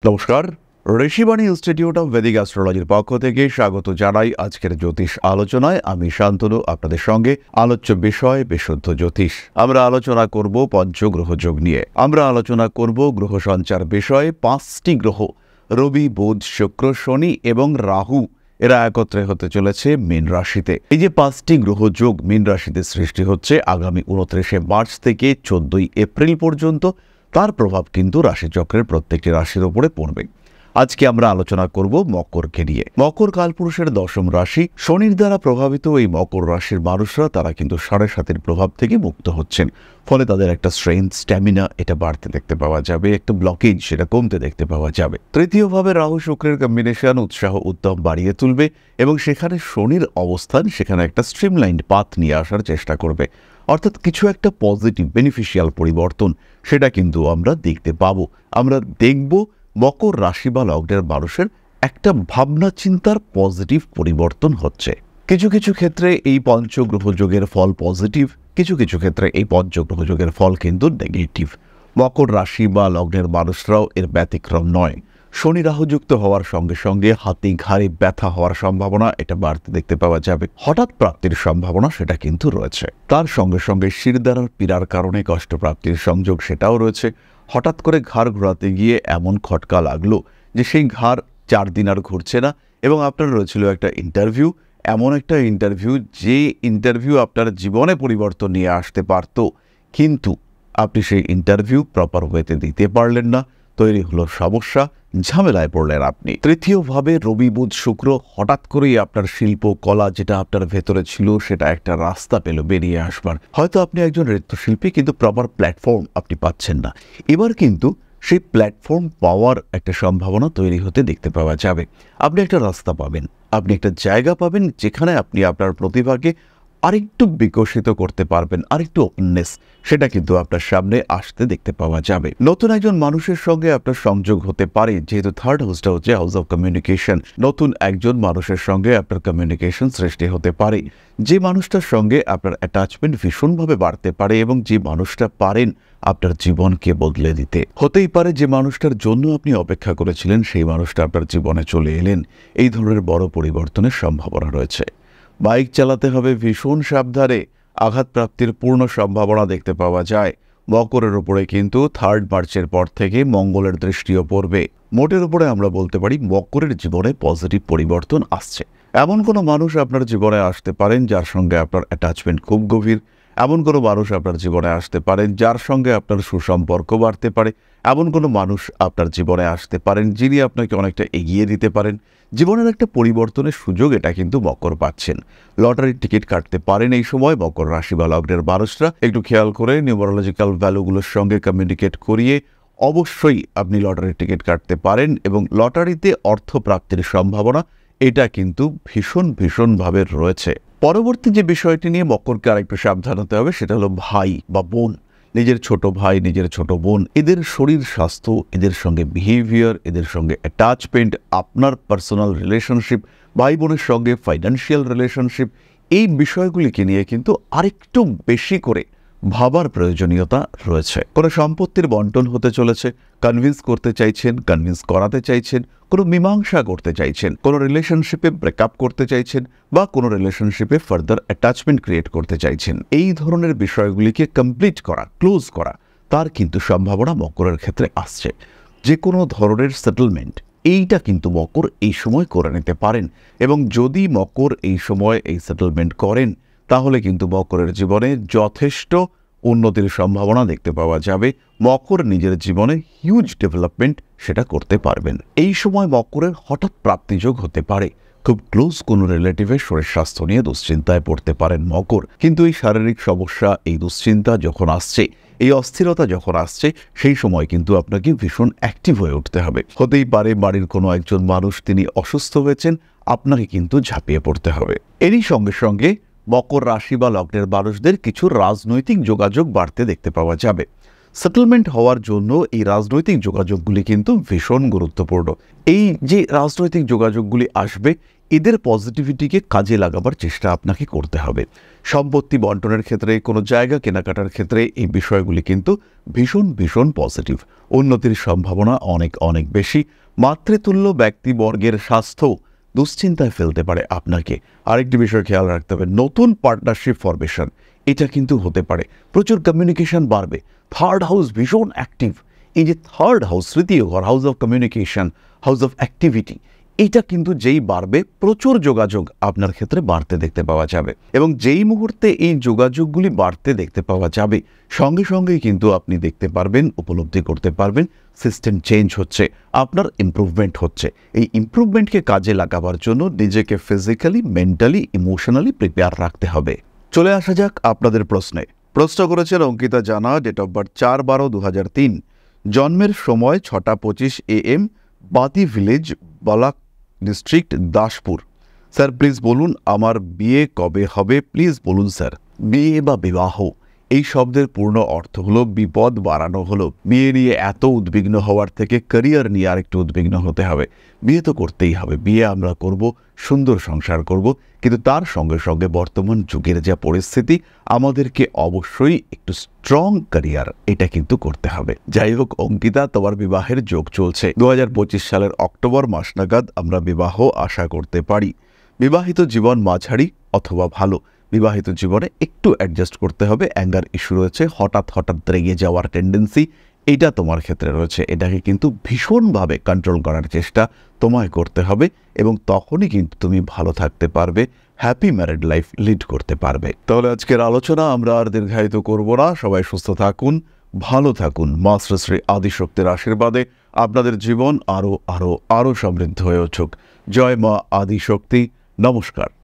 নমস্কার, Rishibani institute of Vedic অ্যাস্ট্রোলজির পক্ষ থেকে স্বাগত জানাই আজকের জ্যোতিষ আলোচনায়। আমি শান্তনু আপনাদের সঙ্গে। আলোচ্য বিষয় বিশুদ্ধ জ্যোতিষ। আমরা আলোচনা করব পঞ্চগ্রহ যোগ নিয়ে। আমরা আলোচনা করব গ্রহ সঞ্চার বিষয়ে। 5টি গ্রহ রবি, বুধ, শুক্র, শনি এবং রাহু এরা একত্রে হতে চলেছে মীন রাশিতে। এই যে 5টি গ্রহ যোগ মীন রাশিতে সৃষ্টি হচ্ছে আগামী 29শে মার্চ থেকে 14ই এপ্রিল পর্যন্ত, তার প্রভাব কিন্তু রাশিচক্রের প্রত্যেকটি রাশির উপরে পড়বে। আজকে আমরা আলোচনা করব মকরকে নিয়ে। মকর কালপুরুষের 10ম রাশি। শনির দ্বারা প্রভাবিত এই মকর রাশির মানুষরা তারা কিন্তু 7.5-এর প্রভাব থেকে মুক্ত হচ্ছেন। ফলে তাদের একটা স্ট্রেংথ, স্ট্যামিনা এটা বাড়তে দেখতে পাওয়া যাবে, একটা ব্লকেজ সেটা কমতে দেখতে পাওয়া যাবে। তৃতীয়ভাবে রাহু শুক্রের কম্বিনেশন উৎসাহ উদ্যম বাড়িয়ে তুলবে এবং সেখানে শনির অবস্থান সেখানে একটা স্ট্রিমলাইন্ড পাথ নিয়ে আসার চেষ্টা করবে। অর্থাৎ কিছু একটা পজিটিভ বেনিফিশিয়াল পরিবর্তন সেটা কিন্তু আমরা দেখতে পাবো। আমরা দেখব মকর রাশি বা লগ্নের মানুষের একটা ভাবনা চিন্তার পজিটিভ পরিবর্তন হচ্ছে। কিছু কিছু ক্ষেত্রে এই পঞ্চগ্রহ যোগের ফল পজিটিভ, কিছু কিছু ক্ষেত্রে এই পঞ্চগ্রহ যোগের ফল কিন্তু নেগেটিভ। মকর রাশি বা লগ্নের মানুষরাও এর ব্যতিক্রম নয়। শনি রাহুযুক্ত হওয়ার সঙ্গে সঙ্গে হাতি ঘাড়ে ব্যথা হওয়ার সম্ভাবনা এটা বাড়তে দেখতে পাওয়া যাবে। হঠাৎ প্রাপ্তির সম্ভাবনা সেটা কিন্তু রয়েছে। তার সঙ্গে সঙ্গে শিরদাঁড়ার পীড়ার কারণে কষ্টপ্রাপ্তির সংযোগ সেটাও রয়েছে। হঠাৎ করে ঘাড় ঘোরাতে গিয়ে এমন খটকা লাগলো যে সেই ঘাড় 4 দিন আর ঘুরছে না এবং আপনার রয়েছিল একটা ইন্টারভিউ, এমন একটা ইন্টারভিউ যে ইন্টারভিউ আপনার জীবনে পরিবর্তন নিয়ে আসতে পারত, কিন্তু আপনি সেই ইন্টারভিউ প্রপার ওয়েতে দিতে পারলেন না, তৈরি হলো সমস্যা, ঝামেলায় পড়লেন আপনি। তৃতীয়ভাবে রবি, বুধ, শুক্র হঠাৎ করেই আপনার শিল্প কলা যেটা আপনার ভেতরে ছিল সেটা একটা রাস্তা পেল বেরিয়ে আসবার। হয়তো আপনি একজন নৃত্যশিল্পী, কিন্তু প্রপার প্ল্যাটফর্ম আপনি পাচ্ছেন না। এবার কিন্তু সেই প্ল্যাটফর্ম পাওয়ার একটা সম্ভাবনা তৈরি হতে দেখতে পাওয়া যাবে। আপনি একটা রাস্তা পাবেন, আপনি একটা জায়গা পাবেন যেখানে আপনি আপনার প্রতিভাকে আরেকটু বিকশিত করতে পারবেন, আরেকটু ওপেননেস সেটা কিন্তু আপনার সামনে আসতে দেখতে পাওয়া যাবে। নতুন একজন মানুষের সঙ্গে আপনার সংযোগ হতে পারে, যেহেতু থার্ড হাউসটা হচ্ছে হাউস অফ কমিউনিকেশন। নতুন একজন মানুষের সঙ্গে আপনার কমিউনিকেশন সৃষ্টি হতে পারে, যে মানুষটার সঙ্গে আপনার অ্যাটাচমেন্ট ভীষণভাবে বাড়তে পারে এবং যে মানুষটা পারেন আপনার জীবনকে বদলে দিতে। হতেই পারে যে মানুষটার জন্য আপনি অপেক্ষা করেছিলেন সেই মানুষটা আপনার জীবনে চলে এলেন। এই ধরনের বড় পরিবর্তনের সম্ভাবনা রয়েছে। বাইক চালাতে হবে ভীষণ সাবধানে, আঘাতপ্রাপ্তির পূর্ণ সম্ভাবনা দেখতে পাওয়া যায়। মকরের উপরে কিন্তু 3 মার্চের পর থেকে মঙ্গলের দৃষ্টিও পড়বে। মোটের উপরে আমরা বলতে পারি মকরের জীবনে পজিটিভ পরিবর্তন আসছে। এমন কোনো মানুষ আপনার জীবনে আসতে পারেন যার সঙ্গে আপনার অ্যাটাচমেন্ট খুব গভীর। এমন কোনো মানুষ আপনার জীবনে আসতে পারেন যার সঙ্গে আপনার সুসম্পর্ক বাড়তে পারে। এমন কোনো মানুষ আপনার জীবনে আসতে পারেন যিনি আপনাকে অনেকটা এগিয়ে দিতে পারেন। জীবনের একটা পরিবর্তনের সুযোগ এটা কিন্তু মকর পাচ্ছেন। লটারির টিকিট কাটতে পারেন এই সময় মকর রাশি বা লগ্নের মানুষরা। একটু খেয়াল করে নিউমারোলজিক্যাল ভ্যালুগুলোর সঙ্গে কমিউনিকেট করিয়ে অবশ্যই আপনি লটারির টিকিট কাটতে পারেন এবং লটারিতে অর্থ প্রাপ্তির সম্ভাবনা এটা কিন্তু ভীষণভাবে রয়েছে। পরবর্তী যে বিষয়টি নিয়ে মকরকে আরেকটু সাবধান হতে হবে সেটা হলো ভাই বা বোন। নিজের ছোট ভাই, নিজের ছোট বোন, এদের শরীর স্বাস্থ্য, এদের সঙ্গে বিহেভিয়ার, এদের সঙ্গে অ্যাটাচমেন্ট, আপনার পার্সোনাল রিলেশনশিপ, ভাই বোনের সঙ্গে ফাইন্যান্সিয়াল রিলেশনশিপ, এই বিষয়গুলিকে নিয়ে কিন্তু আরেকটু বেশি করে ভাবার প্রয়োজনীয়তা রয়েছে। কোনো সম্পত্তির বন্টন হতে চলেছে, কনভিন্স করতে চাইছেন, কনভিন্স করাতে চাইছেন, কোনো মীমাংসা করতে চাইছেন, কোনো রিলেশনশিপে ব্রেকআপ করতে চাইছেন বা কোনো রিলেশনশিপে ফার্দার অ্যাটাচমেন্ট ক্রিয়েট করতে চাইছেন, এই ধরনের বিষয়গুলিকে কমপ্লিট করা, ক্লোজ করা, তার কিন্তু সম্ভাবনা মকরের ক্ষেত্রে আসছে। যে কোনো ধরনের সেটেলমেন্ট এইটা কিন্তু মকর এই সময় করে নিতে পারেন এবং যদি মকর এই সময় এই সেটেলমেন্ট করেন তাহলে কিন্তু মকরের জীবনে যথেষ্ট উন্নতির সম্ভাবনা দেখতে পাওয়া যাবে। মকর নিজের জীবনে হিউজ ডেভেলপমেন্ট সেটা করতে পারবেন। এই সময় মকরের হঠাৎ প্রাপ্তিযোগ হতে পারে। খুব ক্লোজ কোনো রিলেটিভের শরীর স্বাস্থ্য নিয়ে দুশ্চিন্তায় পড়তে পারেন মকর। কিন্তু এই শারীরিক সমস্যা, এই দুশ্চিন্তা যখন আসছে, এই অস্থিরতা যখন আসছে, সেই সময় কিন্তু আপনাকে ভীষণ অ্যাক্টিভ হয়ে উঠতে হবে। হতেই পারে বাড়ির কোনো একজন মানুষ তিনি অসুস্থ হয়েছেন, আপনাকে কিন্তু ঝাঁপিয়ে পড়তে হবে। এরই সঙ্গে সঙ্গে মকর রাশি বা লগ্নের মানুষদের কিছু রাজনৈতিক যোগাযোগ বাড়তে দেখতে পাওয়া যাবে। সেটেলমেন্ট হওয়ার জন্য এই রাজনৈতিক যোগাযোগগুলি কিন্তু ভীষণ গুরুত্বপূর্ণ। এই যে রাজনৈতিক যোগাযোগগুলি আসবে, এদের পজিটিভিটিকে কাজে লাগাবার চেষ্টা আপনাকে করতে হবে। সম্পত্তি বন্টনের ক্ষেত্রে, কোনো জায়গা কেনাকাটার ক্ষেত্রে এই বিষয়গুলি কিন্তু ভীষণ ভীষণ পজিটিভ। উন্নতির সম্ভাবনা অনেক অনেক বেশি। মাতৃতুল্য ব্যক্তিবর্গের স্বাস্থ্য দুশ্চিন্তায় ফেলতে পারে আপনাকে। আরেকটি বিষয় খেয়াল রাখতে হবে, নতুন পার্টনারশিপ ফরমেশন এটা কিন্তু হতে পারে। প্রচুর কমিউনিকেশন বাড়বে। থার্ড হাউস ভীষণ অ্যাক্টিভ। এই যে থার্ড হাউস, তৃতীয় ঘর, house of communication, house of activity, এইটা কিন্তু যেই বাড়বে, প্রচুর যোগাযোগ আপনার ক্ষেত্রে বাড়তে দেখতে পাওয়া যাবে। এবং যেই মুহূর্তে এই যোগাযোগগুলি বাড়তে দেখতে পাওয়া যাবে, সঙ্গে সঙ্গেই কিন্তু আপনি দেখতে পারবেন, উপলব্ধি করতে পারবেন সিস্টেম চেঞ্জ হচ্ছে, আপনার ইমপ্রুভমেন্ট হচ্ছে। এই ইমপ্রুভমেন্টকে কাজে লাগাবার জন্য নিজেকে ফিজিক্যালি, মেন্টালি, ইমোশনালি প্রিপেয়ার রাখতে হবে। চলে আসা যাক আপনাদের প্রশ্নে। প্রশ্ন করেছেন অঙ্কিতা জানা, ডেট অফ বার্থ 4/12/2003, জন্মের সময় 6:25 AM, Bati village, Balak district, Daspur. Sir please বলুন আমার বিয়ে কবে হবে, প্লিজ বলুন স্যার। বিয়ে বা বিবাহ এই শব্দের পূর্ণ অর্থ হলো বিপদ বাড়ানো হলো। বিয়ে নিয়ে এত উদ্বিগ্ন হওয়ার থেকে ক্যারিয়ার নিয়ে আরেকটু উদ্বিগ্ন হতে হবে। বিয়ে তো করতেই হবে, বিয়ে আমরা করব, সুন্দর সংসার করব, কিন্তু তার সঙ্গে সঙ্গে বর্তমান যুগের যা পরিস্থিতি, আমাদেরকে অবশ্যই একটু স্ট্রং ক্যারিয়ার এটা কিন্তু করতে হবে। যাই হোক অঙ্কিতা, তোমার বিবাহের যোগ চলছে। 2025 সালের অক্টোবর মাস নাগাদ আমরা বিবাহ আশা করতে পারি। বিবাহিত জীবন মাঝারি অথবা ভালো। বিবাহিত জীবনে একটু অ্যাডজাস্ট করতে হবে। অ্যাঙ্গার ইস্যু রয়েছে, হঠাৎ হঠাৎ রেগে যাওয়ার টেন্ডেন্সি এটা তোমার ক্ষেত্রে রয়েছে। এটাকে কিন্তু ভীষণভাবে কন্ট্রোল করার চেষ্টা তোমায় করতে হবে, এবং তখনই কিন্তু তুমি ভালো থাকতে পারবে, হ্যাপি ম্যারিড লাইফ লিড করতে পারবে। তাহলে আজকের আলোচনা আমরা আর দীর্ঘায়িত করব না। সবাই সুস্থ থাকুন, ভালো থাকুন। মা শ্রী শ্রী আদিশক্তির আশীর্বাদে আপনাদের জীবন আরও আরও আরও সমৃদ্ধ হয়ে উঠুক। জয় মা আদিশক্তি। নমস্কার।